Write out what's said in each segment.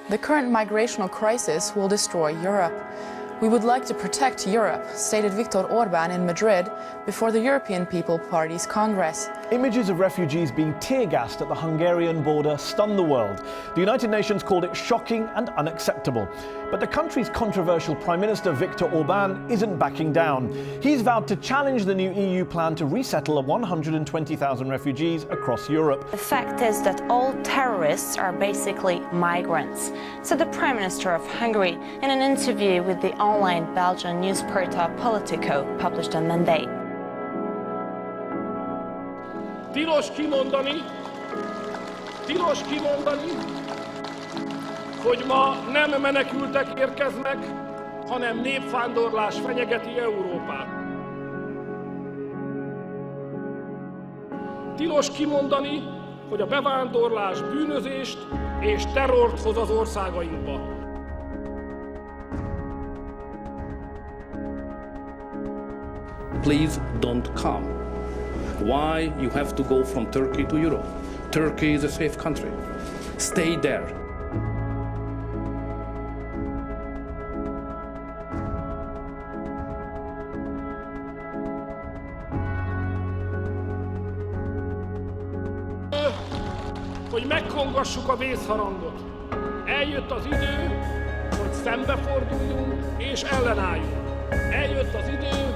The current migrational crisis will destroy Europe. We would like to protect Europe, stated Viktor Orbán in Madrid before the European People Party's Congress. Images of refugees being tear-gassed at the Hungarian border stunned the world. The United Nations called it shocking and unacceptable. But the country's controversial Prime Minister Viktor Orbán isn't backing down. He's vowed to challenge the new EU plan to resettle 120,000 refugees across Europe. The fact is that all terrorists are basically migrants, said the Prime Minister of Hungary in an interview with the online Belgian news portal Politico, published on Monday. Tilos kimondani, hogy ma nem menekültek érkeznek, hanem népvándorlás fenyegeti Európát. Tilos kimondani, hogy a bevándorlás bűnözést és terrort hoz az országainkba. Please don't come. Why you have to go from Turkey to Europe? Turkey is a safe country. Stay there. Hogy megkongassuk a vészharangot. Eljött az idő, hogy szembeforduljunk és ellenálljunk. Eljött az idő,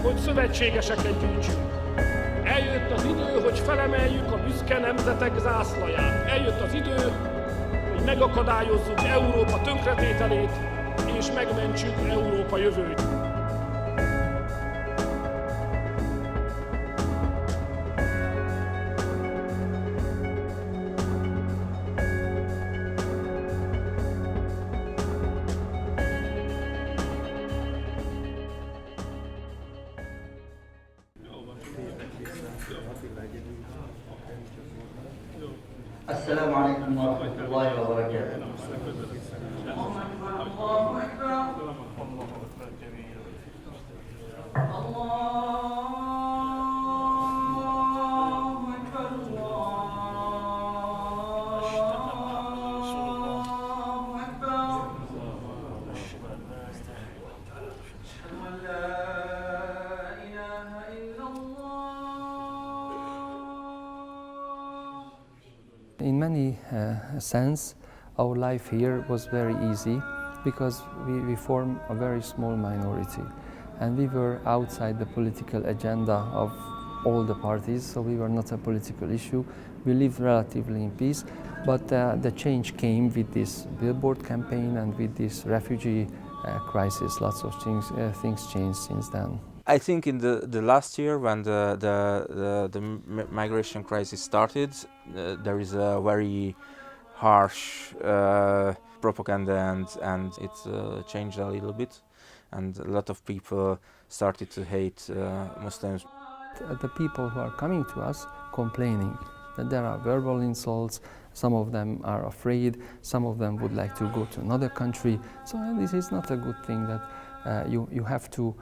hogy szövetségeseket gyűjtsünk. Eljött az idő, hogy felemeljük a büszke nemzetek zászlaját. Eljött az idő, hogy megakadályozzuk Európa tönkretételét, és megmentsük Európa jövőjét. السلام عليكم ورحمة الله وبركاته. In many sense, our life here was very easy because we form a very small minority and we were outside the political agenda of all the parties, so we were not a political issue. We lived relatively in peace, but the change came with this billboard campaign and with this refugee crisis. Lots of things changed since then. I think in the last year, when the migration crisis started, there is a very harsh propaganda, and it changed a little bit, and a lot of people started to hate Muslims. The people who are coming to us complaining that there are verbal insults, some of them are afraid, some of them would like to go to another country. So this is not a good thing that you have to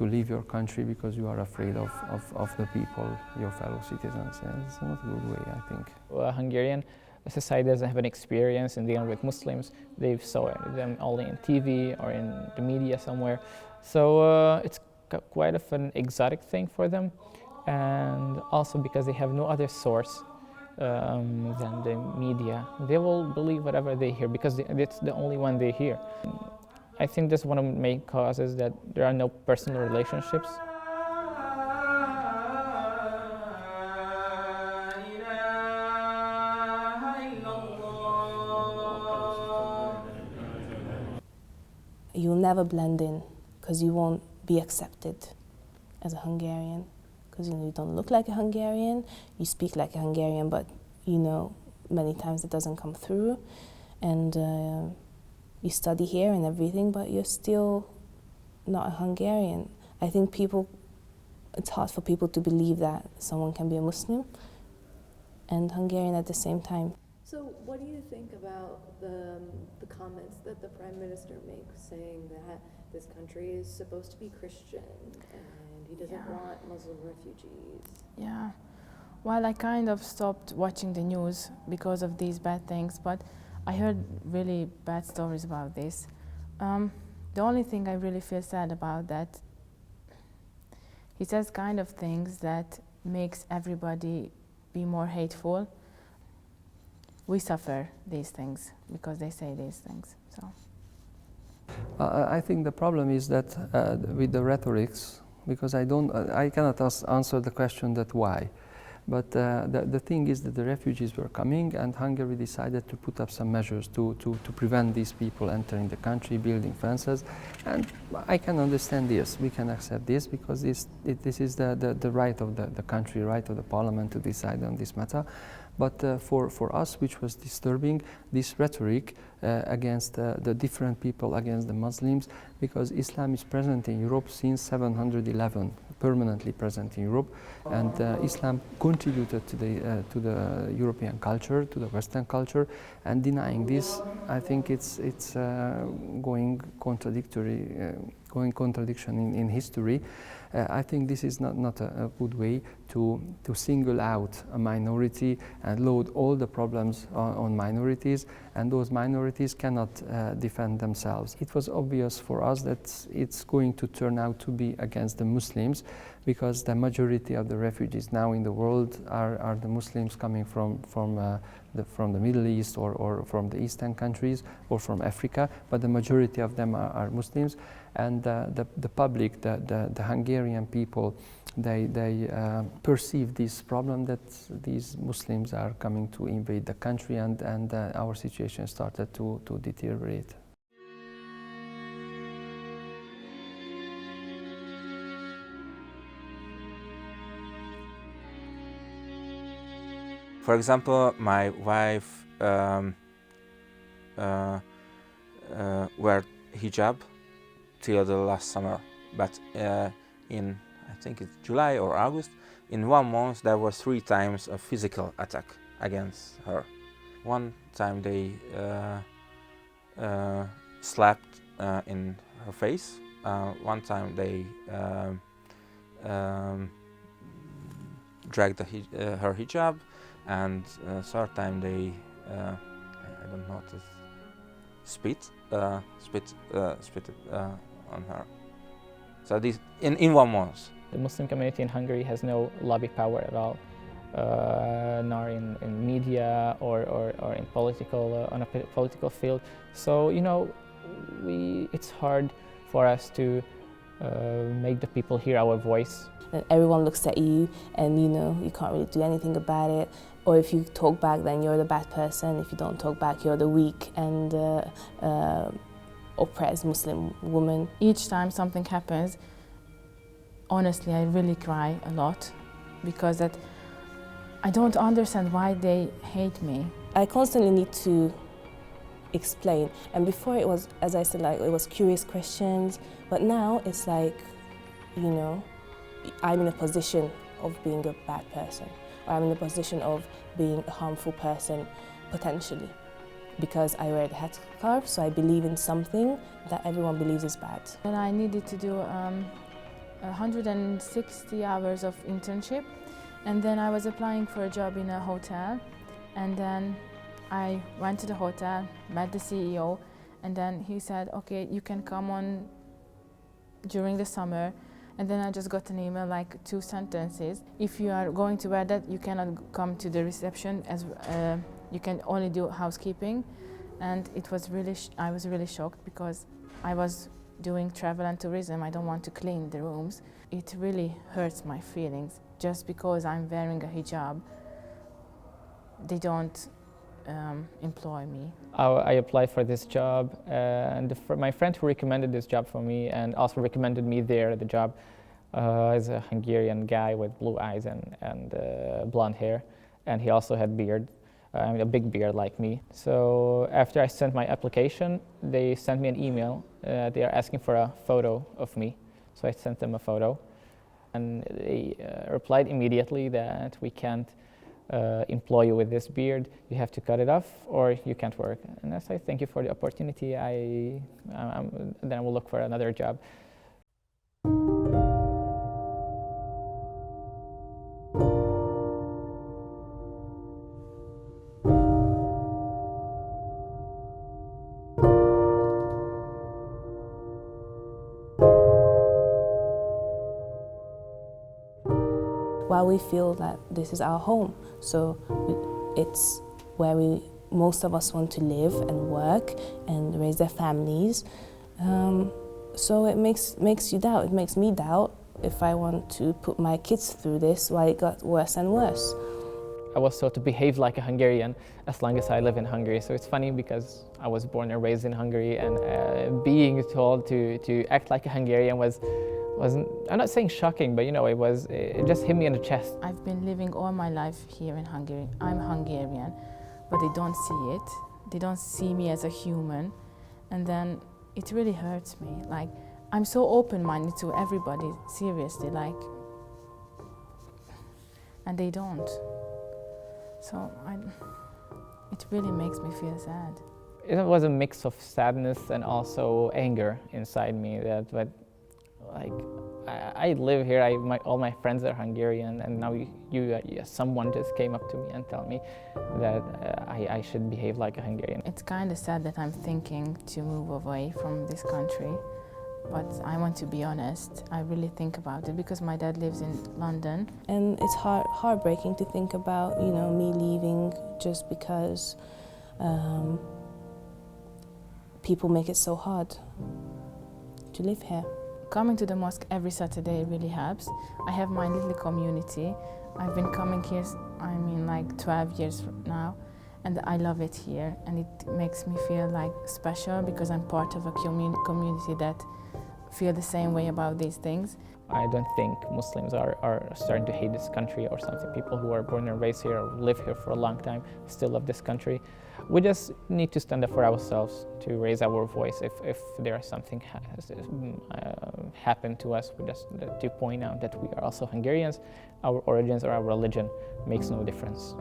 leave your country because you are afraid of the people, your fellow citizens. It's not a good way, I think. Hungarian society doesn't have an experience in dealing with Muslims. They've saw them only in TV or in the media somewhere. So it's quite of an exotic thing for them. And also because they have no other source than the media. They will believe whatever they hear because it's the only one they hear. I think that's one of the main causes, that there are no personal relationships. You'll never blend in because you won't be accepted as a Hungarian, because you don't look like a Hungarian, you speak like a Hungarian, but many times it doesn't come through, and you study here and everything, but you're still not a Hungarian. I think it's hard for people to believe that someone can be a Muslim and Hungarian at the same time. So what do you think about the comments that the Prime Minister makes, saying that this country is supposed to be Christian and he doesn't want Muslim refugees? Yeah. Well, I kind of stopped watching the news because of these bad things, but I heard really bad stories about this. The only thing I really feel sad about that, he says kind of things that makes everybody be more hateful. We suffer these things because they say these things. So. I think the problem is that with the rhetorics, because I cannot answer the question that why. But the thing is that the refugees were coming, and Hungary decided to put up some measures to prevent these people entering the country, building fences. And I can understand this. We can accept this because this is the right of the country, right of the parliament to decide on this matter. But for us, which was disturbing, this rhetoric against the different people, against the Muslims, because Islam is present in Europe since 711, permanently present in Europe, and Islam contributed to the European culture, to the Western culture, and denying this, I think it's going contradiction in history. I think this is not a good way to single out a minority and load all the problems on minorities, and those minorities cannot defend themselves. It was obvious for us that it's going to turn out to be against the Muslims, because the majority of the refugees now in the world are the Muslims coming from the Middle East or from the Eastern countries or from Africa, but the majority of them are Muslims. And the public, the Hungarian people, they perceive this problem that these Muslims are coming to invade the country, and our situation started to deteriorate. For example, my wife wear hijab till the last summer, but in, I think it's July or August, in 1 month there was 3 times a physical attack against her. One time they slapped in her face, one time they dragged her hijab, and third time they, I don't know, to spit on her. So this in 1 month. The Muslim community in Hungary has no lobby power at all, nor in media or in political on a political field. So it's hard for us to make the people hear our voice. And everyone looks at you, and you can't really do anything about it. Or if you talk back, then you're the bad person. If you don't talk back, you're the weak and oppressed Muslim woman. Each time something happens, honestly, I really cry a lot, because I don't understand why they hate me. I constantly need to explain. And before it was, as I said, it was curious questions. But now it's like, I'm in a position of being a bad person, or I'm in a position of being a harmful person, potentially, because I wear the headscarf, so I believe in something that everyone believes is bad. And I needed to do 160 hours of internship, and then I was applying for a job in a hotel, and then I went to the hotel, met the CEO, and then he said, okay, you can come on during the summer. And then I just got an email, like 2 sentences. If you are going to wear that, you cannot come to the reception, as you can only do housekeeping. And it was I was really shocked, because I was doing travel and tourism. I don't want to clean the rooms. It really hurts my feelings. Just because I'm wearing a hijab, they don't employ me. I applied for this job, and my friend who recommended this job for me and also recommended me the job is a Hungarian guy with blue eyes and blonde hair, and he also had beard, a big beard like me. So after I sent my application, they sent me an email. They are asking for a photo of me, so I sent them a photo, and they replied immediately that we can't employ you with this beard. You have to cut it off, or you can't work. And I say, thank you for the opportunity. Then I will look for another job. why we feel that this is our home. So it's where most of us want to live and work and raise their families. So it makes you doubt. It makes me doubt if I want to put my kids through this, why it got worse and worse. I was taught to behave like a Hungarian as long as I live in Hungary. So it's funny because I was born and raised in Hungary, and being told to act like a Hungarian wasn't, I'm not saying shocking, but it just hit me in the chest. I've been living all my life here in Hungary. I'm Hungarian, but they don't see it. They don't see me as a human, and then it really hurts me. Like, I'm so open-minded to everybody, seriously, and they don't. So it really makes me feel sad. It was a mix of sadness and also anger inside me. I live here. All my friends are Hungarian, and now someone just came up to me and told me that I should behave like a Hungarian. It's kind of sad that I'm thinking to move away from this country, but I want to be honest. I really think about it because my dad lives in London. And it's heartbreaking to think about, me leaving just because people make it so hard to live here. Coming to the mosque every Saturday really helps. I have my little community. I've been coming here, 12 years now, and I love it here. And it makes me feel special because I'm part of a community that feel the same way about these things. I don't think Muslims are starting to hate this country or something. People who are born and raised here or live here for a long time still love this country. We just need to stand up for ourselves, to raise our voice. If there is something happened to us, we just to point out that we are also Hungarians. Our origins or our religion makes no difference.